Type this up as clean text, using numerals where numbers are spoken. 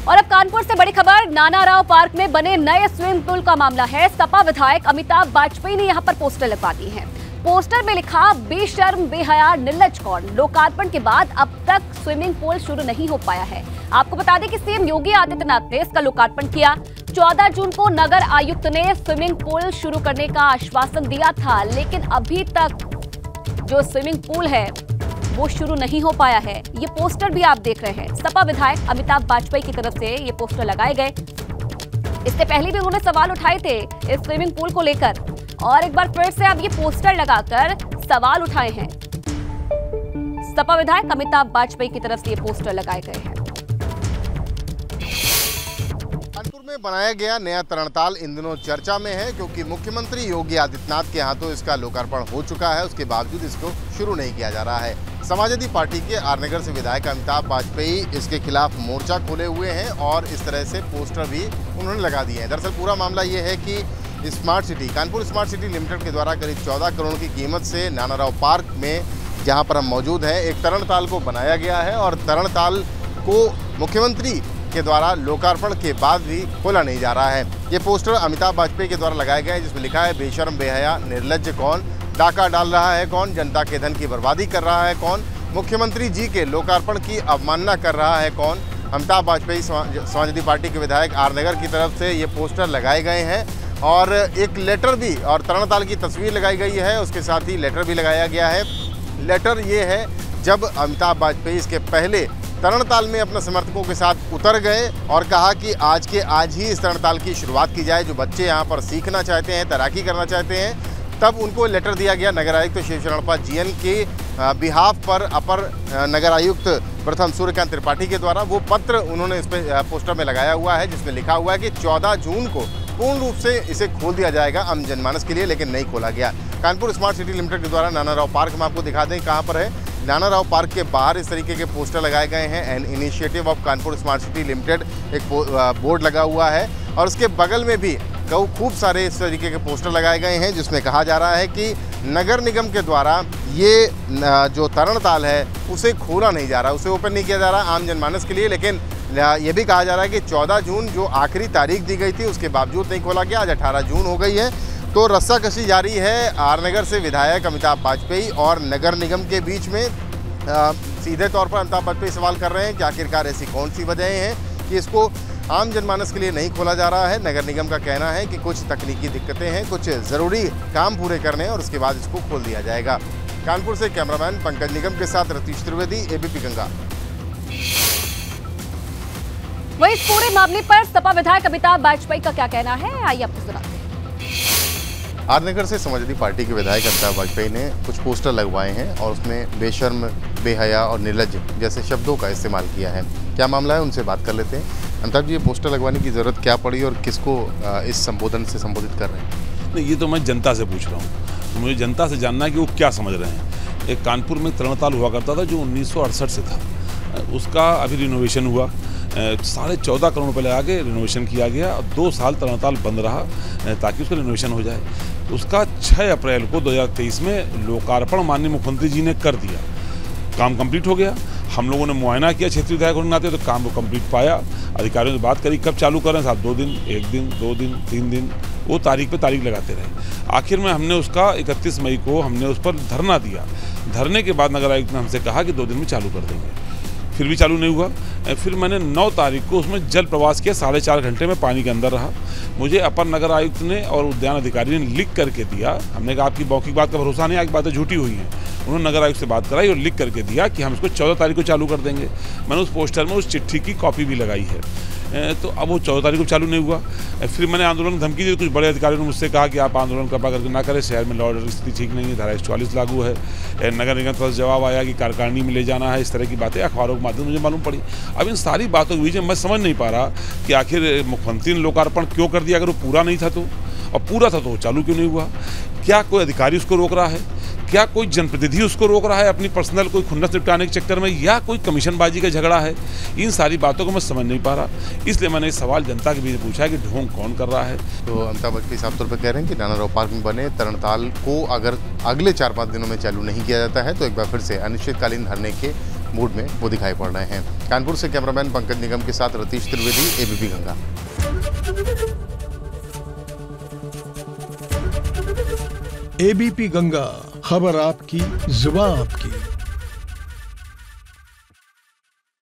और अब कानपुर से बड़ी खबर, नाना राव पार्क में बने नए स्विमिंग पूल का मामला है। सपा विधायक अमिताभ वाजपेयी ने यहां पर पोस्टर लगवा दिए हैं। पोस्टर में लिखा, बेशर्म बेहया निर्लज कौन। लोकार्पण के बाद अब तक स्विमिंग पूल शुरू नहीं हो पाया है। आपको बता दें कि सीएम योगी आदित्यनाथ ने इसका लोकार्पण किया। 14 जून को नगर आयुक्त ने स्विमिंग पूल शुरू करने का आश्वासन दिया था, लेकिन अभी तक जो स्विमिंग पूल है वो शुरू नहीं हो पाया है। ये पोस्टर भी आप देख रहे हैं, सपा विधायक अमिताभ वाजपेयी की तरफ से ये पोस्टर लगाए गए। इससे पहले भी उन्होंने सवाल उठाए थे इस स्विमिंग पूल को लेकर, और एक बार फिर से अब ये पोस्टर लगाकर सवाल उठाए हैं। सपा विधायक अमिताभ वाजपेयी की तरफ से ये पोस्टर लगाए गए हैं। कानपुर में बनाया गया नया तरणताल इन दिनों चर्चा में है, क्योंकि मुख्यमंत्री योगी आदित्यनाथ के हाथों इसका लोकार्पण हो चुका है। उसके बावजूद इसको शुरू नहीं किया जा रहा है। समाजवादी पार्टी के आर नगर से विधायक अमिताभ वाजपेयी इसके खिलाफ मोर्चा खोले हुए हैं और इस तरह से पोस्टर भी उन्होंने लगा दिए हैं। दरअसल पूरा मामला ये है कि smart city Kanpur smart city limited के द्वारा करीब 14 करोड़ की कीमत से नाना राव पार्क में, जहां पर हम मौजूद हैं, एक तरणताल को बनाया गया है और तरणताल को मुख्यमंत्री के द्वारा लोकार्पण के बाद भी खोला नहीं जा रहा है। ये पोस्टर अमिताभ वाजपेयी के द्वारा लगाए गए हैं, जिसमें लिखा है, बेशर्म बेहया निर्लज कौन, डाका डाल रहा है कौन, जनता के धन की बर्बादी कर रहा है कौन, मुख्यमंत्री जी के लोकार्पण की अवमानना कर रहा है कौन। अमिताभ वाजपेयी समाजवादी पार्टी के विधायक आर नगर की तरफ से ये पोस्टर लगाए गए हैं और एक लेटर भी, और तरणताल की तस्वीर लगाई गई है, उसके साथ ही लेटर भी लगाया गया है। लेटर ये है, जब अमिताभ वाजपेयी इसके पहले तरणताल में अपने समर्थकों के साथ उतर गए और कहा कि आज के आज ही इस तरणताल की शुरुआत की जाए। जो बच्चे यहाँ पर सीखना चाहते हैं, तैराकी करना चाहते हैं, तब उनको लेटर दिया गया नगर आयुक्त शिव शरणप्पा जीएन के बिहाफ पर अपर नगर आयुक्त प्रथम सूर्यकांत त्रिपाठी के द्वारा। वो पत्र उन्होंने इस पे पोस्टर में लगाया हुआ है, जिसमें लिखा हुआ है कि 14 जून को पूर्ण रूप से इसे खोल दिया जाएगा आम जनमानस के लिए, लेकिन नहीं खोला गया। कानपुर स्मार्ट सिटी लिमिटेड के द्वारा नाना राव पार्क में आपको दिखा दें कहाँ पर है। नाना राव पार्क के बाहर इस तरीके के पोस्टर लगाए गए हैं। An initiative of Kanpur smart city limited एक बोर्ड लगा हुआ है और उसके बगल में भी खूब सारे इस तरीके के पोस्टर लगाए गए हैं, जिसमें कहा जा रहा है कि नगर निगम के द्वारा ये जो तरणताल है उसे खोला नहीं जा रहा, उसे ओपन नहीं किया जा रहा आम जनमानस के लिए। लेकिन ये भी कहा जा रहा है कि 14 जून जो आखिरी तारीख दी गई थी, उसके बावजूद नहीं खोला गया। आज 18 जून हो गई है, तो रस्साकशी जारी है आर नगर से विधायक अमिताभ वाजपेयी और नगर निगम के बीच में। सीधे तौर पर अमिताभ वाजपेयी सवाल कर रहे हैं कि आखिरकार ऐसी कौन सी वजहें हैं कि इसको आम जनमानस के लिए नहीं खोला जा रहा है। नगर निगम का कहना है कि कुछ तकनीकी दिक्कतें हैं, कुछ ज़रूरी काम पूरे करने हैं और उसके बाद इसको खोल दिया जाएगा। कानपुर से कैमरामैन पंकज निगम के साथ रतीश त्रिवेदी, एबीपी गंगा। वहीं इस पूरे मामले पर सपा विधायक अमिताभ वाजपेयी का क्या कहना है, आइए आपको सुनाते हैं। आर नगर से समाजवादी पार्टी के विधायक अमिताभ वाजपेयी ने कुछ पोस्टर लगवाए हैं और उसमें बेशर्म बेहया और निर्लज जैसे शब्दों का इस्तेमाल किया है। क्या मामला है, उनसे बात कर लेते हैं। अमिताभ जी, ये पोस्टर लगवाने की ज़रूरत क्या पड़ी और किसको इस संबोधन से संबोधित कर रहे हैं? नहीं, ये तो मैं जनता से पूछ रहा हूँ। मुझे जनता से जानना है कि वो क्या समझ रहे हैं। एक कानपुर में तरणताल हुआ करता था जो 1968 से था, उसका अभी रिनोवेशन हुआ। 14.5 करोड़ रुपये लगा के रिनोवेशन किया गया और 2 साल तरणताल बंद रहा ताकि उसका रिनोवेशन हो जाए। उसका 6 अप्रैल को 2023 में लोकार्पण माननीय मुख्यमंत्री जी ने कर दिया। काम कंप्लीट हो गया। हम लोगों ने मुआयना किया क्षेत्रीय विधायक होने नाते, तो काम को कंप्लीट पाया। अधिकारियों से बात करी कब चालू करें साहब, 2 दिन, 1 दिन, 2 दिन, 3 दिन, वो तारीख पे तारीख लगाते रहे। आखिर में हमने उसका 31 मई को हमने उस पर धरना दिया। धरने के बाद नगर आयुक्त ने हमसे कहा कि 2 दिन में चालू कर देंगे, फिर भी चालू नहीं हुआ। फिर मैंने 9 तारीख को उसमें जल प्रवास किया, 4.5 घंटे में पानी के अंदर रहा। मुझे अपर नगर आयुक्त ने और उद्यान अधिकारी ने लिख करके दिया। हमने कहा आपकी मौखिक बात का भरोसा नहीं, आपकी बातें झूठी हुई हैं। उन्होंने नगर आयुक्त से बात कराई और लिख करके दिया कि हम इसको 14 तारीख को चालू कर देंगे। मैंने उस पोस्टर में उस चिट्ठी की कॉपी भी लगाई है। तो अब वो 14 तारीख को चालू नहीं हुआ। फिर मैंने आंदोलन धमकी दी। कुछ बड़े अधिकारियों ने मुझसे कहा कि आप आंदोलन कृपा करके ना करें, शहर में लॉ ऑर्डर स्थिति ठीक नहीं है, धारा 144 लागू है। नगर निगम का जवाब आया कि कार्यकारिणी में ले जाना है। इस तरह की बातें अखबारों के माध्यम से मुझे मालूम पड़ी। अब इन सारी बातों के बीच में मैं समझ नहीं पा रहा कि आखिर मुख्यमंत्री ने लोकार्पण क्यों कर दिया, अगर वो पूरा नहीं था तो, और पूरा था तो चालू क्यों नहीं हुआ? क्या कोई अधिकारी उसको रोक रहा है? क्या कोई जनप्रतिनिधि उसको रोक रहा है अपनी पर्सनल कोई खुन्नस निपटाने के चक्कर में, या कोई कमीशनबाजी का झगड़ा है? इन सारी बातों को मैं समझ नहीं पा रहा, इसलिए मैंने सवाल जनता के बीच पूछा है कि ढोंग कौन कर रहा है। तो अमिताभ वाजपेयी साफ तौर पर कह रहे हैं कि नाना राव पार्क में बने तरणताल को अगर अगले 4-5 दिनों में चालू नहीं किया जाता है तो एक बार फिर से अनिश्चितकालीन धरने के मूड में वो दिखाई पड़ रहे हैं। कानपुर से कैमरामैन पंकज निगम के साथ रतीश त्रिवेदी, एबीपी गंगा। एबीपी गंगा, खबर आपकी, जुबान आपकी।